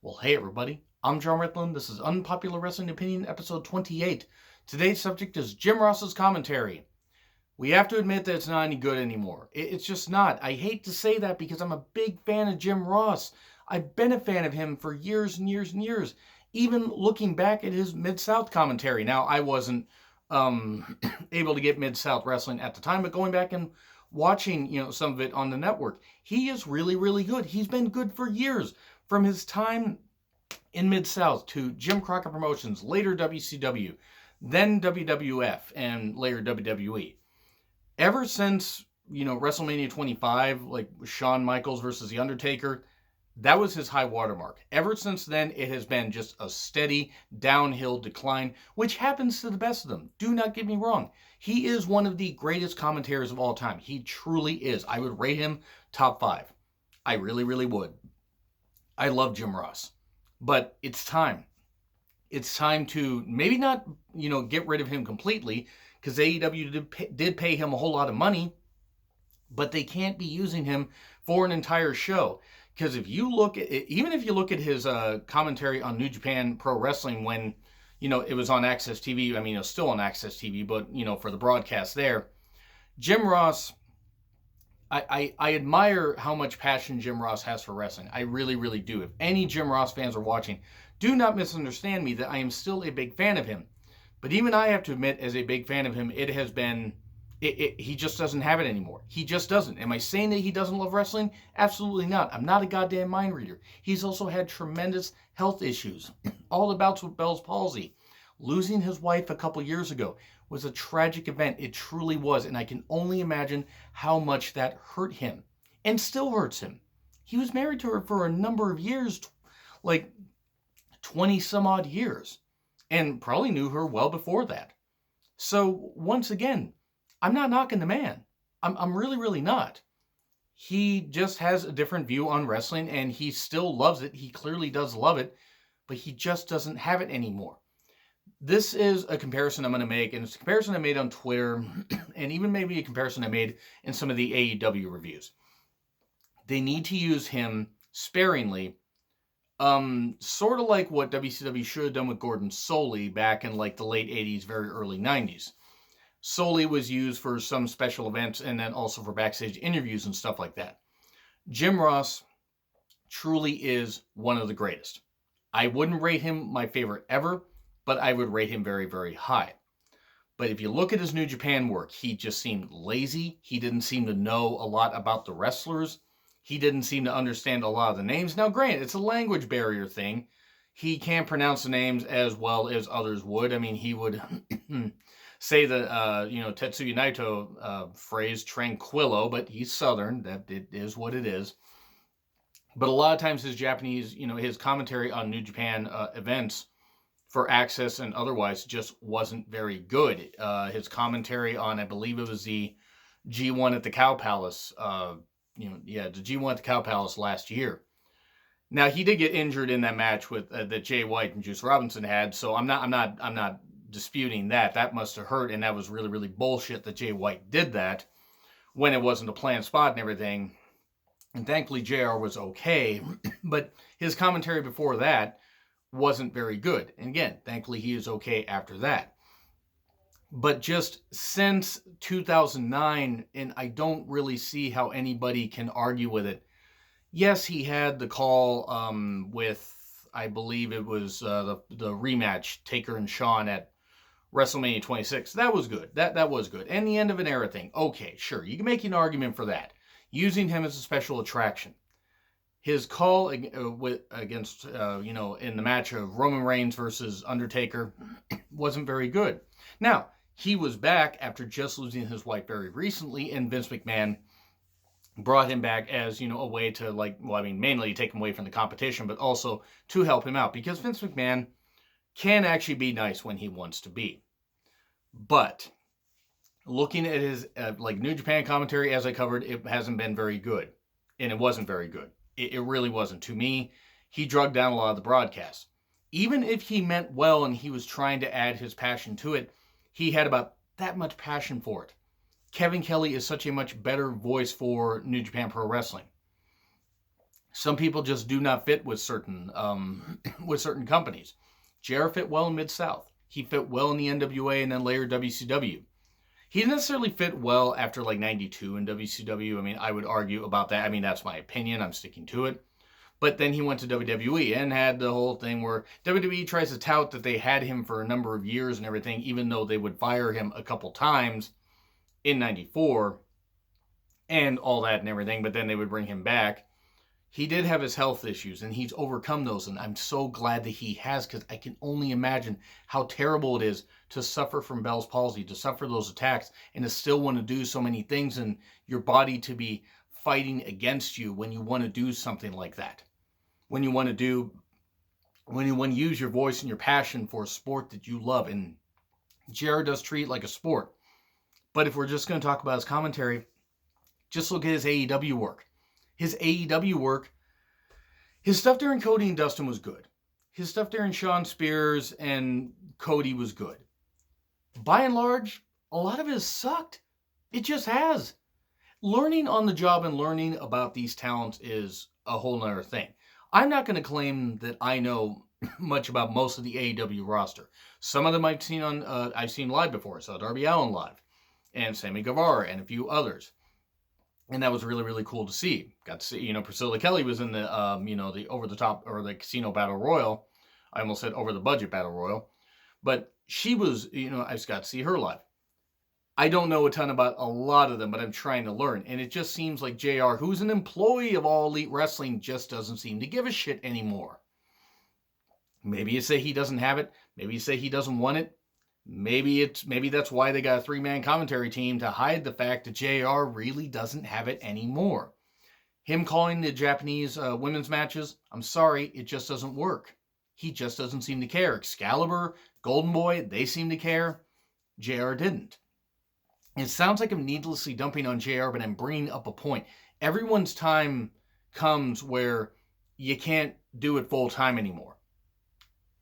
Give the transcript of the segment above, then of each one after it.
Well, hey everybody, I'm John Ritlin. This is Unpopular Wrestling Opinion, episode 28. Today's subject is Jim Ross's commentary. We have to admit that it's not any good anymore. It's just not. I hate to say that because I'm a big fan of Jim Ross. I've been a fan of him for years and years and years. Even looking back at his Mid-South commentary. Now, I wasn't able to get Mid-South wrestling at the time, but going back and watching, some of it on the network, he is really, really good. He's been good for years. From his time in Mid-South to Jim Crockett Promotions, later WCW, then WWF, and later WWE. Ever since, WrestleMania 25, like Shawn Michaels versus The Undertaker, that was his high watermark. Ever since then, it has been just a steady downhill decline, which happens to the best of them. Do not get me wrong. He is one of the greatest commentators of all time. He truly is. I would rate him top 5. I really, really would. I love Jim Ross. But it's time. It's time to maybe not, get rid of him completely, because AEW did pay him a whole lot of money, but they can't be using him for an entire show. Because if you look at it, even if you look at his commentary on New Japan Pro Wrestling when, it was on Access TV, it was still on Access TV, but, for the broadcast there, Jim Ross, I admire how much passion Jim Ross has for wrestling. I really, really do. If any Jim Ross fans are watching, do not misunderstand me that I am still a big fan of him. But even I have to admit, as a big fan of him, it has been, he just doesn't have it anymore. He just doesn't. Am I saying that he doesn't love wrestling? Absolutely not. I'm not a goddamn mind reader. He's also had tremendous health issues. All the bouts with Bell's palsy. Losing his wife a couple years ago was a tragic event. It truly was. And I can only imagine how much that hurt him. And still hurts him. He was married to her for a number of years, like 20 some odd years. And probably knew her well before that. So once again, I'm not knocking the man. I'm really, really not. He just has a different view on wrestling and he still loves it. He clearly does love it, but he just doesn't have it anymore. This is a comparison I'm going to make, and it's a comparison I made on Twitter, and even maybe a comparison I made in some of the AEW reviews. They need to use him sparingly, sort of like what WCW should have done with Gordon Solie back in like the late 80s, very early 90s. Solie was used for some special events and then also for backstage interviews and stuff like that. Jim Ross truly is one of the greatest. I wouldn't rate him my favorite ever, but I would rate him very, very high. But if you look at his New Japan work, he just seemed lazy. He didn't seem to know a lot about the wrestlers. He didn't seem to understand a lot of the names. Now, granted, it's a language barrier thing. He can't pronounce the names as well as others would. He would say the, Tetsuya Naito phrase, tranquillo, but he's Southern. That it is what it is. But a lot of times his Japanese, his commentary on New Japan events for Access and otherwise just wasn't very good. His commentary on, I believe it was the G1 at the Cow Palace, the G1 at the Cow Palace last year. Now he did get injured in that match with that Jay White and Juice Robinson had, so I'm not disputing that. That must have hurt, and that was really, really bullshit that Jay White did that when it wasn't a planned spot and everything. And thankfully JR was okay, but his commentary before that wasn't very good. And again, thankfully he is okay after that. But just since 2009, and I don't really see how anybody can argue with it. Yes, he had the call with, I believe it was the rematch, Taker and Shawn at WrestleMania 26. That was good. That was good. And the end of an era thing. Okay, sure. You can make an argument for that. Using him as a special attraction. His call against, in the match of Roman Reigns versus Undertaker wasn't very good. Now, he was back after just losing his wife very recently, and Vince McMahon brought him back as, a way to, mainly take him away from the competition, but also to help him out, because Vince McMahon can actually be nice when he wants to be. But looking at his, New Japan commentary, as I covered, it hasn't been very good, and it wasn't very good. It really wasn't. To me, he drugged down a lot of the broadcasts. Even if he meant well and he was trying to add his passion to it, he had about that much passion for it. Kevin Kelly is such a much better voice for New Japan Pro Wrestling. Some people just do not fit with certain with certain companies. JR fit well in Mid-South. He fit well in the NWA and then later WCW. He didn't necessarily fit well after like 92 in WCW. I mean, I would argue about that. I mean, that's my opinion. I'm sticking to it. But then he went to WWE and had the whole thing where WWE tries to tout that they had him for a number of years and everything, even though they would fire him a couple times in 94 and all that and everything, but then they would bring him back. He did have his health issues, and he's overcome those, and I'm so glad that he has, because I can only imagine how terrible it is to suffer from Bell's palsy, to suffer those attacks, and to still want to do so many things, and your body to be fighting against you when you want to do something like that. When you want to use your voice and your passion for a sport that you love, and JR does treat it like a sport. But if we're just going to talk about his commentary, just look at his AEW work. His AEW work, his stuff during Cody and Dustin was good. His stuff during Shawn Spears and Cody was good. By and large, a lot of it has sucked. It just has. Learning on the job and learning about these talents is a whole nother thing. I'm not going to claim that I know much about most of the AEW roster. Some of them I've seen live before. I saw Darby Allin live, and Sammy Guevara, and a few others. And that was really, really cool to see. Got to see, Priscilla Kelly was in the, the over-the-top, or the Casino Battle Royal. I almost said over-the-budget Battle Royal. But she was, I just got to see her live. I don't know a ton about a lot of them, but I'm trying to learn. And it just seems like JR, who's an employee of All Elite Wrestling, just doesn't seem to give a shit anymore. Maybe you say he doesn't have it. Maybe you say he doesn't want it. Maybe that's why they got a 3-man commentary team, to hide the fact that JR really doesn't have it anymore. Him calling the Japanese women's matches, I'm sorry, it just doesn't work. He just doesn't seem to care. Excalibur, Golden Boy, they seem to care. JR didn't. It sounds like I'm needlessly dumping on JR, but I'm bringing up a point. Everyone's time comes where you can't do it full time anymore.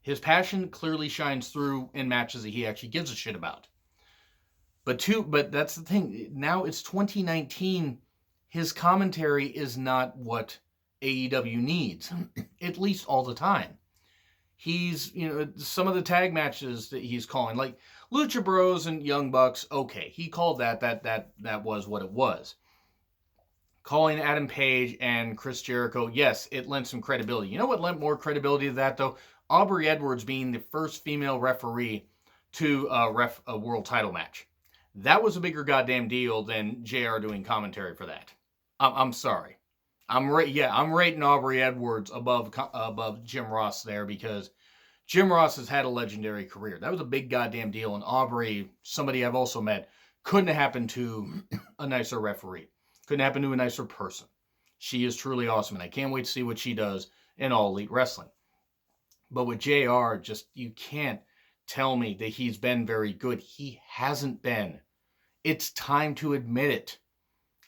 His passion clearly shines through in matches that he actually gives a shit about. But that's the thing. Now it's 2019. His commentary is not what AEW needs, at least all the time. He's, some of the tag matches that he's calling, like Lucha Bros and Young Bucks, okay, he called that was what it was. Calling Adam Page and Chris Jericho, yes, it lent some credibility. You know what lent more credibility to that, though? Aubrey Edwards being the first female referee to ref a world title match. That was a bigger goddamn deal than JR doing commentary for that. I'm sorry. I'm rating Aubrey Edwards above Jim Ross there, because Jim Ross has had a legendary career. That was a big goddamn deal, and Aubrey, somebody I've also met, couldn't have happened to a nicer referee. Couldn't happen to a nicer person. She is truly awesome, and I can't wait to see what she does in All Elite Wrestling. But with JR, you can't tell me that he's been very good. He hasn't been. It's time to admit it.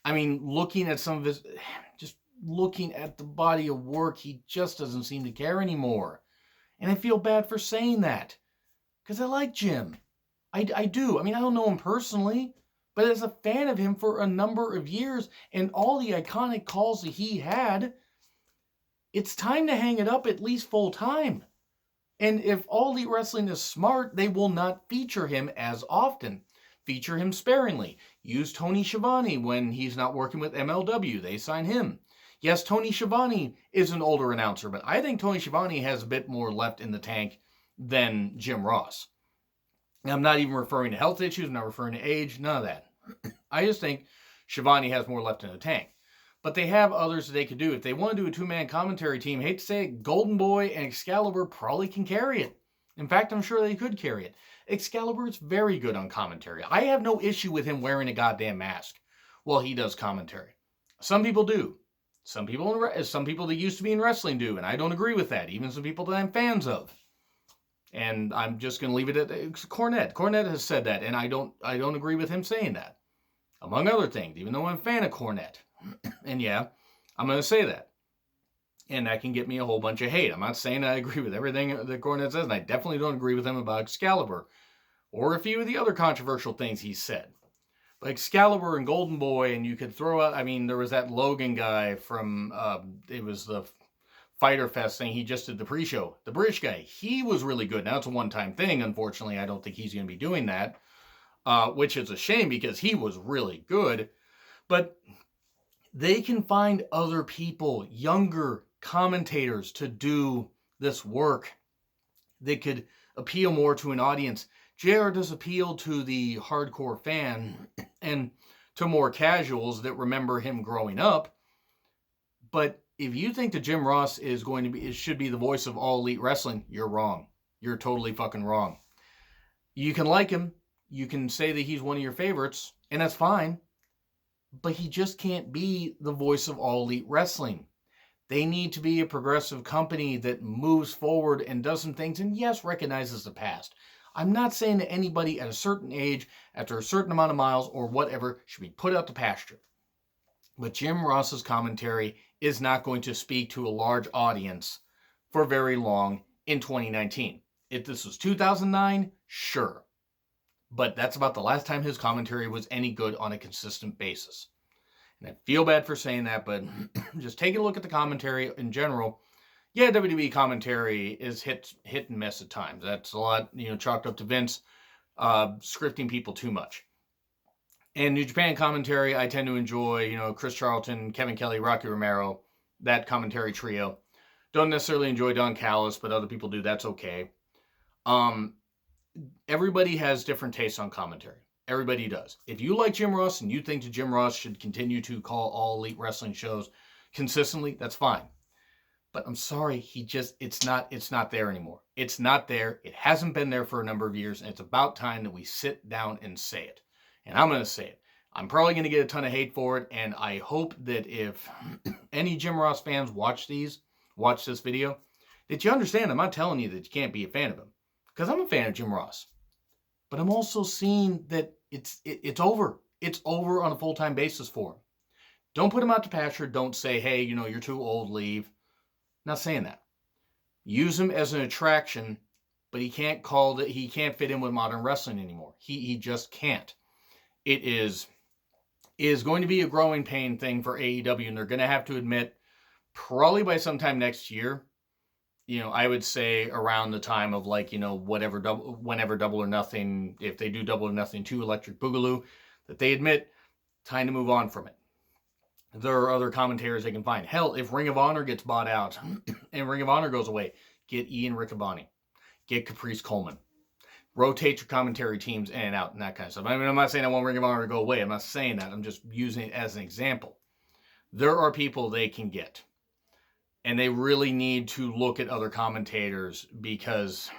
I mean, looking at some of his, just looking at the body of work, he just doesn't seem to care anymore. And I feel bad for saying that, because I like Jim. I do. I mean, I don't know him personally, but as a fan of him for a number of years, and all the iconic calls that he had, it's time to hang it up at least full time. And if All Elite Wrestling is smart, they will not feature him as often. Feature him sparingly. Use Tony Schiavone when he's not working with MLW. They sign him. Yes, Tony Schiavone is an older announcer, but I think Tony Schiavone has a bit more left in the tank than Jim Ross. And I'm not even referring to health issues. I'm not referring to age. None of that. I just think Schiavone has more left in the tank. But they have others that they could do. If they want to do a 2-man commentary team, hate to say it, Golden Boy and Excalibur probably can carry it. In fact, I'm sure they could carry it. Excalibur is very good on commentary. I have no issue with him wearing a goddamn mask while he does commentary. Some people do. Some people that used to be in wrestling do, and I don't agree with that. Even some people that I'm fans of. And I'm just going to leave it at Cornette. Cornette has said that, and I don't agree with him saying that. Among other things, even though I'm a fan of Cornette. And yeah, I'm going to say that. And that can get me a whole bunch of hate. I'm not saying I agree with everything that Cornette says, and I definitely don't agree with him about Excalibur or a few of the other controversial things he said. Like Excalibur and Golden Boy, and you could throw out, I mean, there was that Logan guy from, it was the Fighter Fest thing. He just did the pre-show. The British guy, he was really good. Now, it's a one-time thing. Unfortunately, I don't think he's going to be doing that, which is a shame because he was really good. But they can find other people, younger commentators, to do this work that could appeal more to an audience. JR does appeal to the hardcore fan and to more casuals that remember him growing up. But if you think that Jim Ross is going to be, it should be the voice of All Elite Wrestling, you're wrong. You're totally fucking wrong. You can like him. You can say that he's one of your favorites, and that's fine. But he just can't be the voice of All Elite Wrestling. They need to be a progressive company that moves forward and does some things, and yes, recognizes the past. I'm not saying that anybody at a certain age, after a certain amount of miles or whatever, should be put out to pasture. But Jim Ross's commentary is not going to speak to a large audience for very long in 2019. If this was 2009, sure. But that's about the last time his commentary was any good on a consistent basis. And I feel bad for saying that, but just take a look at the commentary in general. Yeah, WWE commentary is hit and miss at times. That's a lot, chalked up to Vince scripting people too much. And New Japan commentary, I tend to enjoy, Chris Charlton, Kevin Kelly, Rocky Romero, that commentary trio. Don't necessarily enjoy Don Callis, but other people do. That's okay. Everybody has different tastes on commentary. Everybody does. If you like Jim Ross and you think that Jim Ross should continue to call All Elite Wrestling shows consistently, that's fine. But I'm sorry, it's not there anymore. It's not there. It hasn't been there for a number of years, and it's about time that we sit down and say it. And I'm going to say it. I'm probably going to get a ton of hate for it, and I hope that if any Jim Ross fans watch this video, that you understand I'm not telling you that you can't be a fan of him. Because I'm a fan of Jim Ross. But I'm also seeing that it's over. It's over on a full-time basis for him. Don't put him out to pasture. Don't say, hey, you're too old, leave. Not saying that. Use him as an attraction, but he can't fit in with modern wrestling anymore. He just can't. It is going to be a growing pain thing for AEW, and they're going to have to admit, probably by sometime next year, I would say around the time of whenever Double or Nothing, if they do Double or Nothing 2 Electric Boogaloo, that they admit, time to move on from it. There are other commentators they can find. Hell, if Ring of Honor gets bought out and Ring of Honor goes away, get Ian Riccaboni. Get Caprice Coleman. Rotate your commentary teams in and out and that kind of stuff. I mean, I'm not saying I want Ring of Honor to go away. I'm not saying that. I'm just using it as an example. There are people they can get. And they really need to look at other commentators because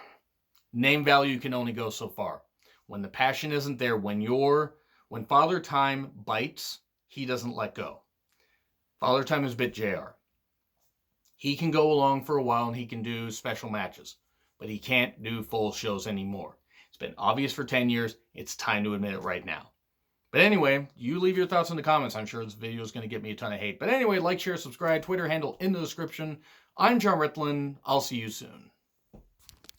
name value can only go so far. When the passion isn't there, when Father Time bites, he doesn't let go. Father Time has bit JR. He can go along for a while and he can do special matches, but he can't do full shows anymore. It's been obvious for 10 years. It's time to admit it right now. But anyway, you leave your thoughts in the comments. I'm sure this video is going to get me a ton of hate. But anyway, like, share, subscribe, Twitter handle in the description. I'm John Ritlin. I'll see you soon.